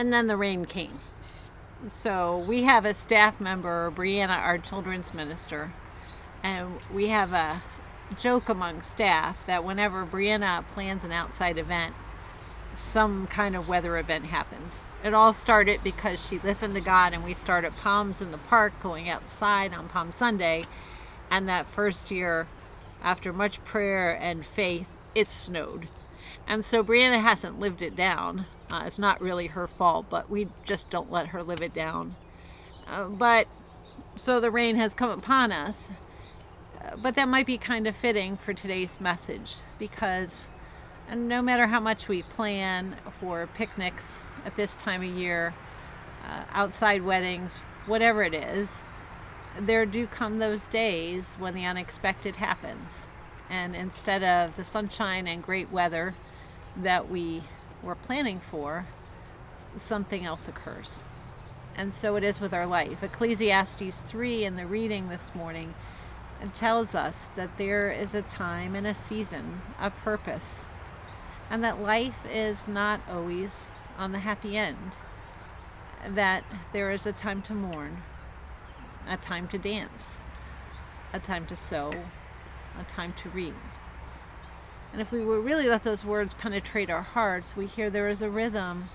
And then the rain came. So we have a staff member, Brianna, our children's minister, and we have a joke among staff that whenever Brianna plans an outside event, some kind of weather event happens. It all started because she listened to God, and we started Palms in the Park, going outside on Palm Sunday. And that first year, after much prayer and faith, it snowed. And so Brianna hasn't lived it down. It's not really her fault, but we just don't let her live it down. But so the rain has come upon us. But that might be kind of fitting for today's message, because no matter how much we plan for picnics at this time of year, outside weddings, whatever it is, there do come those days when the unexpected happens. And instead of the sunshine and great weather that we were planning for, something else occurs. And so it is with our life. Ecclesiastes 3 in the reading this morning, it tells us that there is a time and a season, a purpose, and that life is not always on the happy end, that there is a time to mourn, a time to dance, a time to sow, a time to reap. And if we would really let those words penetrate our hearts, we hear there is a rhythm.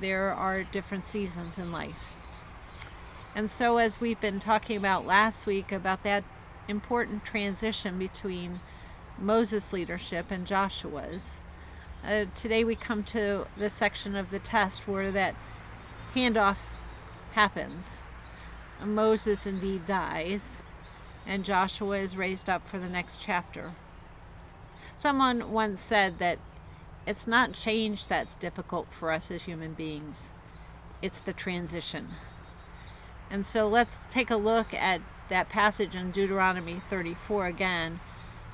There are different seasons in life. And so, as we've been talking about last week, about that important transition between Moses' leadership and Joshua's, today we come to the section of the test where that handoff happens. Moses indeed dies, and Joshua is raised up for the next chapter. Someone once said that it's not change that's difficult for us as human beings, it's the transition. And so let's take a look at that passage in Deuteronomy 34 again,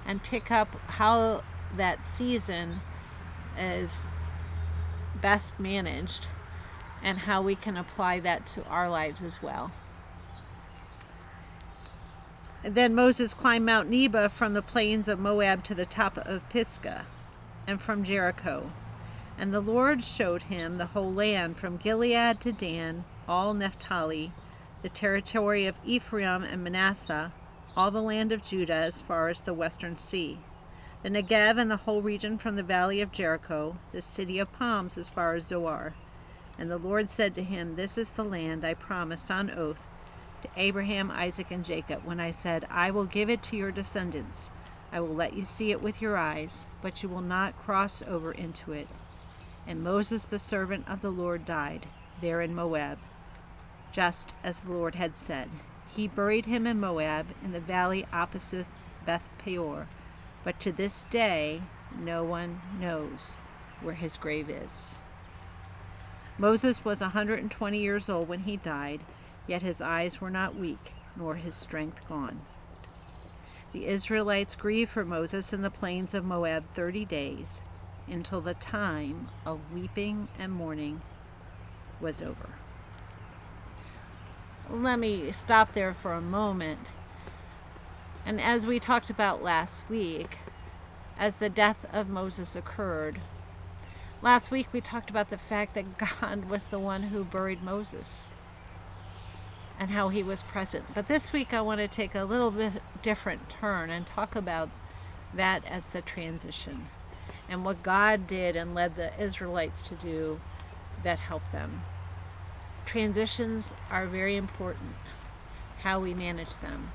and pick up how that season is best managed and how we can apply that to our lives as well. Then Moses climbed Mount Nebo from the plains of Moab to the top of Pisgah, and from Jericho. And the Lord showed him the whole land from Gilead to Dan, all Naphtali, the territory of Ephraim and Manasseh, all the land of Judah as far as the western sea, the Negev and the whole region from the valley of Jericho, the city of palms as far as Zoar. And the Lord said to him, This is the land I promised on oath to Abraham, Isaac, and Jacob, when I said, I will give it to your descendants. I will let you see it with your eyes, but you will not cross over into it. And Moses, the servant of the Lord, died there in Moab, just as the Lord had said. He buried him in Moab, in the valley opposite Beth Peor. But to this day, no one knows where his grave is. Moses was 120 years old when he died, yet his eyes were not weak, nor his strength gone. The Israelites grieved for Moses in the plains of Moab 30 days, until the time of weeping and mourning was over. Let me stop there for a moment. And as we talked about last week, as the death of Moses occurred, last week we talked about the fact that God was the one who buried Moses and how he was present. But this week I want to take a little bit different turn and talk about that as the transition and what God did and led the Israelites to do that helped them. Transitions are very important, how we manage them.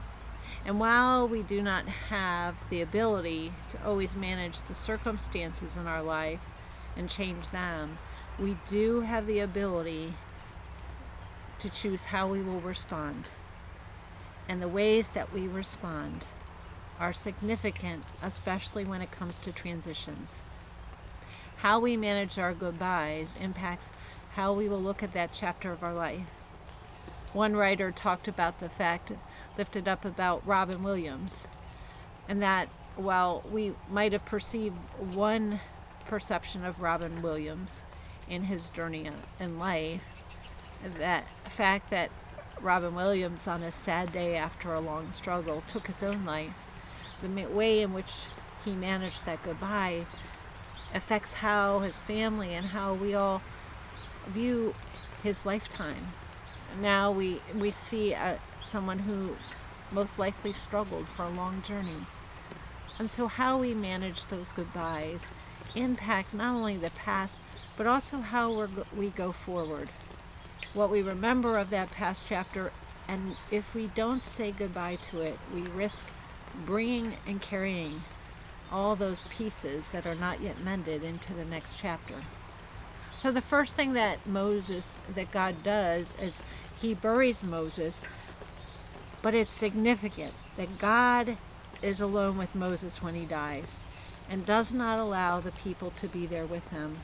And while we do not have the ability to always manage the circumstances in our life and change them, we do have the ability to choose how we will respond. And the ways that we respond are significant, especially when it comes to transitions. How we manage our goodbyes impacts how we will look at that chapter of our life. One writer talked about the fact, lifted up about Robin Williams, and that while we might have perceived one perception of Robin Williams in his journey in life, that fact that Robin Williams, on a sad day after a long struggle, took his own life, the way in which he managed that goodbye affects how his family and how we all view his lifetime. Now we see someone who most likely struggled for a long journey. And so how we manage those goodbyes impacts not only the past, but also how we go forward. What we remember of that past chapter, and if we don't say goodbye to it, we risk bringing and carrying all those pieces that are not yet mended into the next chapter. So the first thing that God does is he buries Moses, but it's significant that God is alone with Moses when he dies and does not allow the people to be there with him.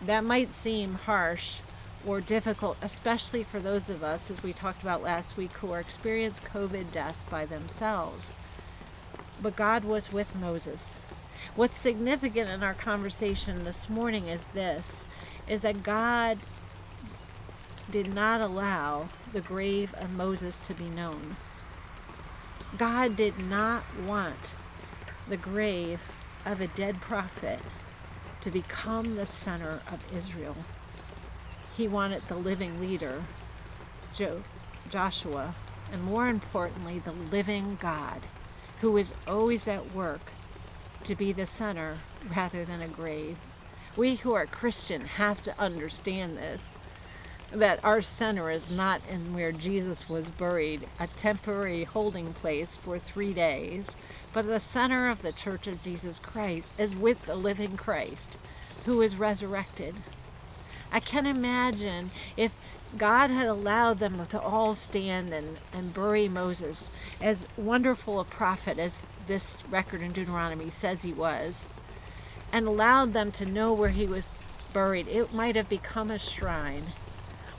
That might seem harsh or difficult, especially for those of us, as we talked about last week, who are experiencing COVID deaths by themselves. But God was with Moses. What's significant in our conversation this morning is that God did not allow the grave of Moses to be known. God did not want the grave of a dead prophet to become the center of Israel. He wanted the living leader, Joshua, and more importantly, the living God, who is always at work to be the center rather than a grave. We who are Christian have to understand this, that our center is not in where Jesus was buried, a temporary holding place for 3 days, but the center of the Church of Jesus Christ is with the living Christ who is resurrected. I can imagine if God had allowed them to all stand and bury Moses, as wonderful a prophet as this record in Deuteronomy says he was, and allowed them to know where he was buried. It might have become a shrine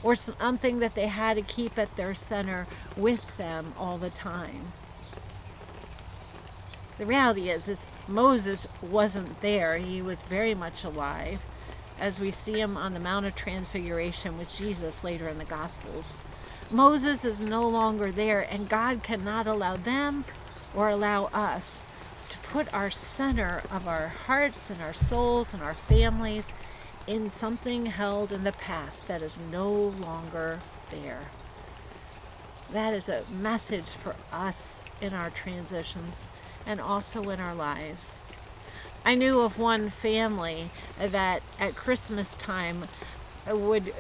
or something that they had to keep at their center with them all the time. The reality is Moses wasn't there. He was very much alive, as we see him on the Mount of Transfiguration with Jesus later in the Gospels. Moses is no longer there, and God cannot allow them or allow us to put our center of our hearts and our souls and our families in something held in the past that is no longer there. That is a message for us in our transitions and also in our lives. I knew of one family that at Christmas time would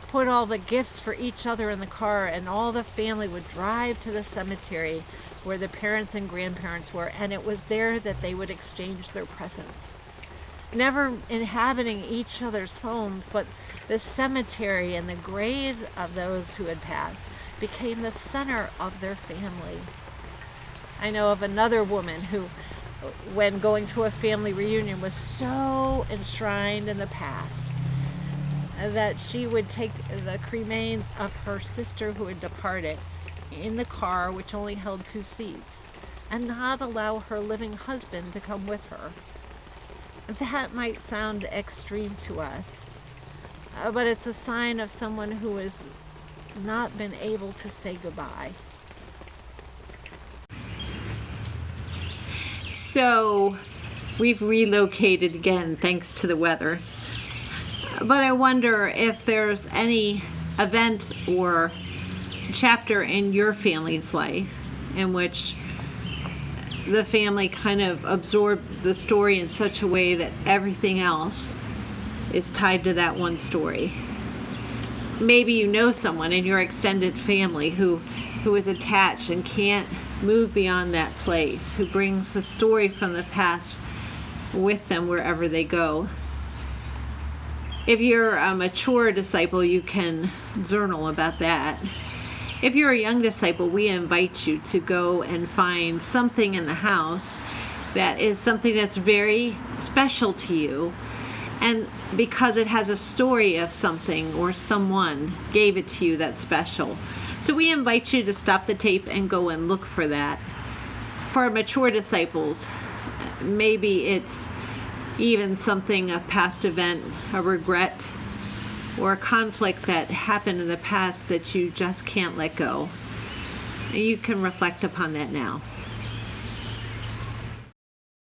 put all the gifts for each other in the car, and all the family would drive to the cemetery where the parents and grandparents were, and it was there that they would exchange their presents. Never inhabiting each other's homes, but the cemetery and the graves of those who had passed became the center of their family. I know of another woman who, when going to a family reunion, was so enshrined in the past that she would take the cremains of her sister who had departed in the car, which only held 2 seats, and not allow her living husband to come with her. That might sound extreme to us, but it's a sign of someone who has not been able to say goodbye. So we've relocated again thanks to the weather. But I wonder if there's any event or chapter in your family's life in which the family kind of absorbed the story in such a way that everything else is tied to that one story. Maybe you know someone in your extended family who is attached and can't move beyond that place, who brings the story from the past with them wherever they go. If you're a mature disciple, you can journal about that. If you're a young disciple, we invite you to go and find something in the house that is something that's very special to you, and because it has a story of something or someone gave it to you that's special. So we invite you to stop the tape and go and look for that. For mature disciples, maybe it's even something, a past event, a regret, or a conflict that happened in the past that you just can't let go. You can reflect upon that now.